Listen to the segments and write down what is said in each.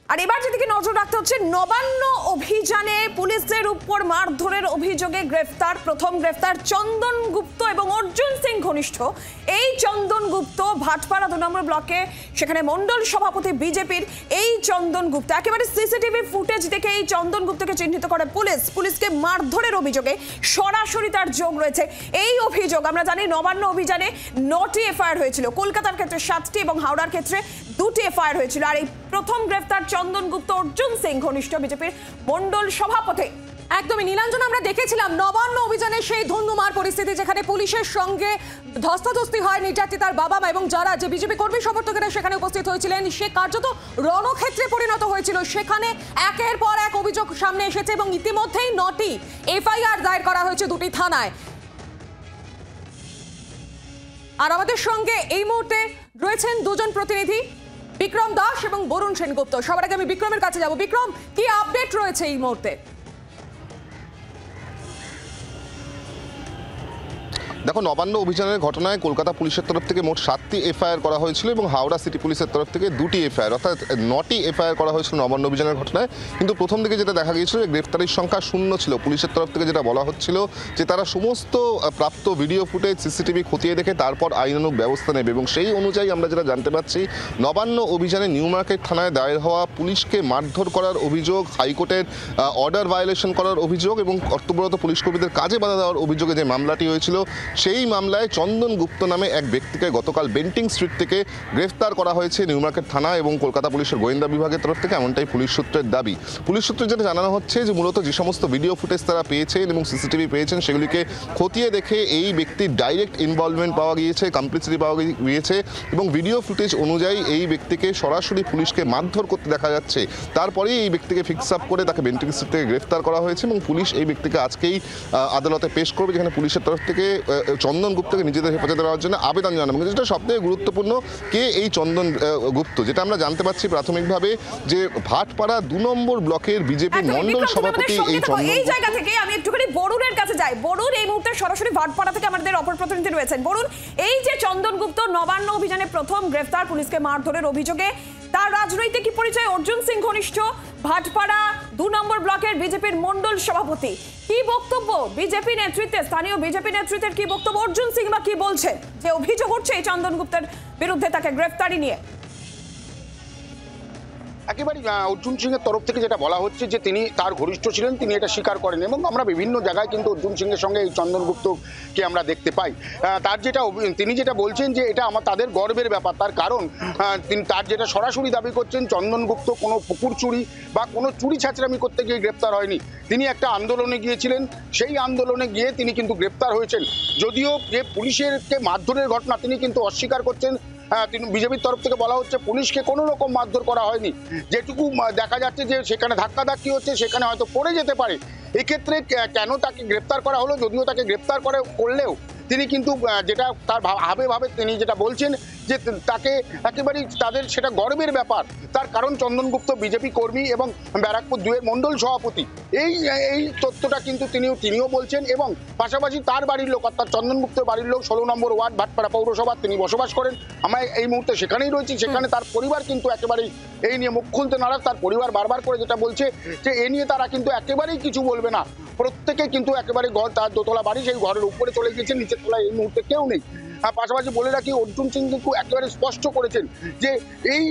আর এবার যেদিকে নজর রাখতে হচ্ছে, নবান্ন অভিযানে পুলিশের উপর মারধরের অভিযোগে গ্রেফতার, প্রথম গ্রেফতার চন্দন গুপ্ত এবং অর্জুন সিং ঘনিষ্ঠ। এই চন্দন গুপ্ত ভাটপাড়া 2 নম্বর ব্লকে, সেখানে মন্ডল সভাপতি বিজেপির এই চন্দন গুপ্ত, একেবারে সিসিটিভি ফুটেজ দেখে এই চন্দন গুপ্তকে চিহ্নিত করে পুলিশকে মারধরের অভিযোগে সরাসরি তার যোগ রয়েছে। এই অভিযোগ আমরা জানি নবান্ন অভিযানে 9টি এফআইআর হয়েছিল, কলকাতার ক্ষেত্রে 7টি এবং হাওড়ার ক্ষেত্রে 2টি এফআইআর হয়েছিল। আর এই প্রথম গ্রেফতার চন্দন গুপ্ত অর্জুন সিং ঘনিষ্ঠ বিজেপির মন্ডল সভাপতি। একদমই নীলাঞ্জন, আমরা দেখেছিলাম নবান্ন অভিযানে সেই ধুন্ধুমার পরিস্থিতি, যেখানে পুলিশের সঙ্গে ধস্তাধস্তি হয় নির্যাতিতার বাবা মা এবং যারা যে বিজেপি কর্মী সমর্থকেরা সেখানে উপস্থিত হয়েছিলেন, সে কার্যত রণক্ষেত্রে পরিণত হয়েছিল। সেখানে একের পর এক অভিযোগ সামনে এসেছে এবং ইতিমধ্যেই 9টি এফআইআর দায়ের করা হয়েছে 2টি থানায়। আর আমাদের সঙ্গে এই মুহূর্তে রয়েছেন 2 জন প্রতিনিধি, বিক্রম দাস এবং বরুণ সেনগুপ্ত। সবার আগে আমি বিক্রমের কাছে যাব। বিক্রম, কি আপডেট রয়েছে এই মুহূর্তে? দেখো, নবান্ন অভিযানের ঘটনায় কলকাতা পুলিশের তরফ থেকে মোট 7টি এফআইআর করা হয়েছিল এবং হাওড়া সিটি পুলিশের তরফ থেকে 2টি এফআইআর, অর্থাৎ 9টি এফআইআর করা হয়েছিল নবান্ন অভিযানের ঘটনায়। কিন্তু প্রথম দিকে যেটা দেখা গিয়েছিল যে গ্রেফতারির সংখ্যা 0 ছিল। পুলিশের তরফ থেকে যেটা বলা হচ্ছিল যে তারা সমস্ত প্রাপ্ত ভিডিও ফুটেজ সিসিটিভি খতিয়ে দেখে তারপর আইনানুগ ব্যবস্থা নেবে, এবং সেই অনুযায়ী আমরা যেটা জানতে পারছি, নবান্ন অভিযানে নিউ মার্কেট থানায় দায়ের হওয়া পুলিশকে মারধর করার অভিযোগ, হাইকোর্টের অর্ডার ভায়োলেশন করার অভিযোগ এবং কর্তব্যরত পুলিশ কর্মীদের কাজে বাধা দেওয়ার অভিযোগে যে মামলাটি হয়েছিল, সেই মামলায় চন্দন গুপ্ত নামে এক ব্যক্তিকে গতকাল বেন্টিং স্ট্রিট থেকে গ্রেফতার করা হয়েছে নিউ মার্কেট থানা এবং কলকাতা পুলিশের গোয়েন্দা বিভাগের তরফ থেকে, এমনটাই পুলিশ সূত্রের দাবি। পুলিশ সূত্রে যেটা জানানো হচ্ছে যে মূলত যে সমস্ত ভিডিও ফুটেজ তারা পেয়েছেন এবং সিসিটিভি পেয়েছেন, সেগুলিকে খতিয়ে দেখে এই ব্যক্তির ডাইরেক্ট ইনভলভমেন্ট পাওয়া গিয়েছে, কমপ্লিসিটি পাওয়া গিয়েছে এবং ভিডিও ফুটেজ অনুযায়ী এই ব্যক্তিকে সরাসরি পুলিশকে মারধর করতে দেখা যাচ্ছে। তারপরেই এই ব্যক্তিকে ফিক্স আপ করে তাকে বেন্টিং স্ট্রিট থেকে গ্রেফতার করা হয়েছে এবং পুলিশ এই ব্যক্তিকে আজকেই আদালতে পেশ করবে, যেখানে পুলিশের তরফ থেকে চন্দন গুপ্তকে নিজেদের হেফাজতে দেওয়ার জন্য আবেদন জানানো। কিন্তু যেটা সবথেকে গুরুত্বপূর্ণ, কে এই চন্দন গুপ্ত, যেটা আমরা জানতে পারছি প্রাথমিকভাবে যে ভাটপাড়া 2 নম্বর ব্লকের বিজেপি মন্ডল সভাপতি এই চন্দন। এই জায়গা থেকে আমি একটুখানি বরুণের কাছে যাই। বরুণ, এই মুহূর্তে সরাসরি ভাটপাড়া থেকে আমাদের অপর প্রতিনিধি রয়েছেন। বরুণ, এই যে চন্দন গুপ্ত নবান্ন অভিযানে প্রথম গ্রেফতার পুলিশকে মারধরের অভিযোগে, তার রাজনৈতিক পরিচয় অর্জুন সিং ঘনিষ্ঠ, ভাটপাড়া 2 নম্বর ব্লকের বিজেপির মন্ডল সভাপতি। কি বক্তব্য বিজেপি নেতৃত্বে, স্থানীয় বিজেপি নেতৃত্বের কি বক্তব্য? অর্জুন সিং বা কি বলছে যে অভিযোগ উঠছে এই চন্দন গুপ্তের বিরুদ্ধে তাকে গ্রেফতারি নিয়ে? একেবারে অর্জুন সিং এর তরফ থেকে যেটা বলা হচ্ছে যে তিনি তার ঘনিষ্ঠ ছিলেন, তিনি এটা স্বীকার করেন এবং আমরা বিভিন্ন জায়গায় কিন্তু অর্জুন সিং এর সঙ্গে এই চন্দন গুপ্তকে আমরা দেখতে পাই। তিনি যেটা বলছেন যে এটা তাদের গর্বের ব্যাপার, তার কারণ তার যেটা সরাসরি দাবি করছেন, চন্দন গুপ্ত কোনো পুকুর চুরি বা কোনো চুরি ছাঁচড়ামি করতে গিয়ে গ্রেপ্তার হয়নি। তিনি একটা আন্দোলনে গিয়েছিলেন, সেই আন্দোলনে গিয়ে তিনি কিন্তু গ্রেপ্তার হয়েছেন। যদিও যে পুলিশেরকে মারধরের ঘটনা তিনি কিন্তু অস্বীকার করছেন। তিনি বিজেপির তরফ থেকে বলা হচ্ছে পুলিশকে কোনো রকম মারধর করা হয়নি, যেটুকু দেখা যাচ্ছে যে সেখানে ধাক্কাধাক্কি হচ্ছে, সেখানে হয়তো পড়ে যেতে পারে। এক্ষেত্রে কেন তাকে গ্রেপ্তার করা হলো, যদিও তাকে গ্রেপ্তার করলেও তিনি কিন্তু যেটা তার ভাবে তিনি যেটা বলছেন যে তাকে একেবারেই তাদের সেটা গর্বের ব্যাপার। তার কারণ চন্দন গুপ্ত বিজেপি কর্মী এবং ব্যারাকপুর 2 এর মন্ডল সভাপতি। এই তথ্যটা কিন্তু তিনিও বলছেন এবং পাশাপাশি তার বাড়ির লোক, অর্থাৎ চন্দন গুপ্তের বাড়ির লোক 16 নম্বর ওয়ার্ড ভাটপাড়া পৌরসভা তিনি বসবাস করেন। আমরা এই মুহূর্তে সেখানেই রয়েছি। সেখানে তার পরিবার কিন্তু একেবারেই এই নিয়ে মুখ খুলতে নারাজ। তার পরিবার বারবার করে যেটা বলছে যে এ নিয়ে তারা কিন্তু একেবারেই কিছু বলবে না। প্রত্যেকে কিন্তু একেবারে তার দোতলা বাড়ি, সেই ঘরের উপরে চলে গিয়েছেন, নিচের তলায় এই মুহূর্তে কেউ নেই। পাশাপাশি বলে রাখি, অর্জুন সিং কিন্তু একেবারে স্পষ্ট করেছেন যে এই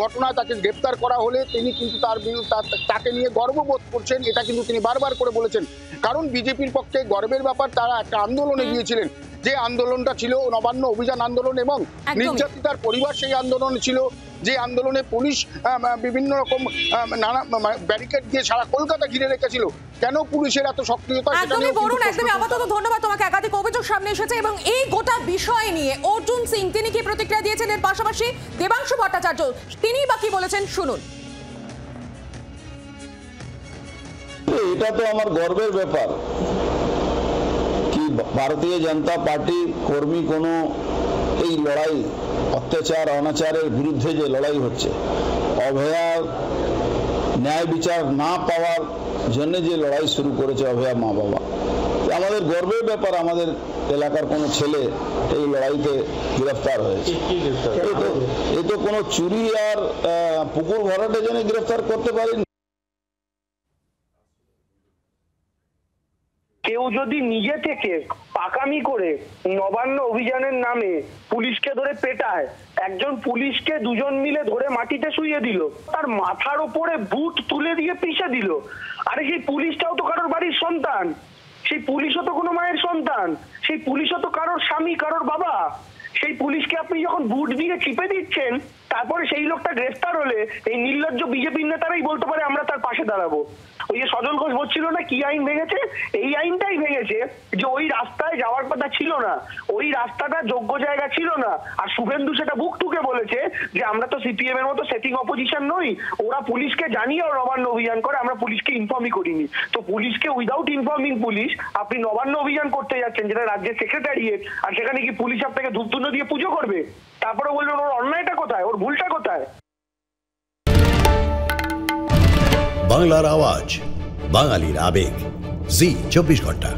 ঘটনা তাকে গ্রেপ্তার করা হলে তিনি কিন্তু তাকে নিয়ে গর্ববোধ করছেন, এটা কিন্তু তিনি বারবার করে বলেছেন। কারণ বিজেপির পক্ষে গর্বের ব্যাপার, তারা একটা আন্দোলনে গিয়েছিলেন, যে আন্দোলনটা ছিল নবান্ন অভিযান আন্দোলন এবং নির্যাতিতার পরিবার সেই আন্দোলন ছিল, যে আন্দোলনে পুলিশ বিভিন্ন রকম নানা ব্যারিকেড দিয়ে সারা কলকাতা ঘিরে রেখেছিল। কেন পুলিশের এত সক্রিয়তা? একদমই বরুণ, একদমই আপাতত ধন্যবাদ তোমাকে। একাধিক অভিযোগ সামনে এসেছে এবং এই গোটা বিষয় নিয়ে অর্জুন সিং তিনি কি প্রতিক্রিয়া দিয়েছেন, এর পাশাপাশি দেবাংশু ভট্টাচার্য তিনি বা কি বলেছেন, শুনুন। এটা তো আমার গর্বের ব্যাপার কি ভারতীয় জনতা পার্টি কর্মী কোনো এই লড়াই অত্যাচার অনাচারের বিরুদ্ধে যে লড়াই হচ্ছে, অভয়ার ন্যায় বিচার না পাওয়ার জন্য যে লড়াই শুরু করেছে অভয়া মা বাবা, আমাদের গর্বের ব্যাপার। আমাদের এলাকার কোনো ছেলে এই লড়াইতে গ্রেফতার হয়েছে। এই তো কোনো চুরি আর পুকুর ভরাটের জন্য গ্রেফতার করতে পারেনি। কেউ যদি নিজে থেকে পাকামি করে নবান্ন অভিযানের নামে পুলিশকে ধরে পেটায়, একজন পুলিশকে দুজন মিলে ধরে মাটিতে শুইয়ে দিল, তার মাথার ওপরে বুট তুলে দিয়ে পিষে দিল। আরে সেই পুলিশটাও তো কারোর বাড়ির সন্তান, সেই পুলিশও তো কোনো মায়ের সন্তান, সেই পুলিশও তো কারোর স্বামী, কারোর বাবা। সেই পুলিশকে আপনি যখন বুট দিয়ে চিপে দিচ্ছেন, তারপরে সেই লোকটা গ্রেফতার হলে এই নির্লজ্জ বিজেপি নেতারাই বলতে পারে আমরা তার পাশে দাঁড়াবো। ওই যে সজল ঘোষ বলছিল না কি আইন ভেঙেছে, এই আইনটাই ভেঙেছে যে ওই রাস্তায় যাওয়ার কথা ছিল না, ওই রাস্তাটা যোগ্য জায়গা ছিল না। আর শুভেন্দু সেটা বুক টুকে বলেছে যে আমরা তো সিপিএম এর মতো সেটিং অপোজিশন নই, ওরা পুলিশকে জানিয়েও নবান্ন অভিযান করে, আমরা পুলিশকে ইনফর্মই করিনি। তো পুলিশকে উইদাউট ইনফর্মিং পুলিশ আপনি নবান্ন অভিযান করতে যাচ্ছেন, যেটা রাজ্যের সেক্রেটারিয়েট, আর সেখানে কি পুলিশ আপনাকে ধূপধুনো দিয়ে পুজো করবে? তারপরে বলবেন ওর অন্যায়টা কোথায়, ওর ভুলটা কোথায়? বাংলার আওয়াজ, বাঙালির আবেগ, জি 24 ঘন্টা।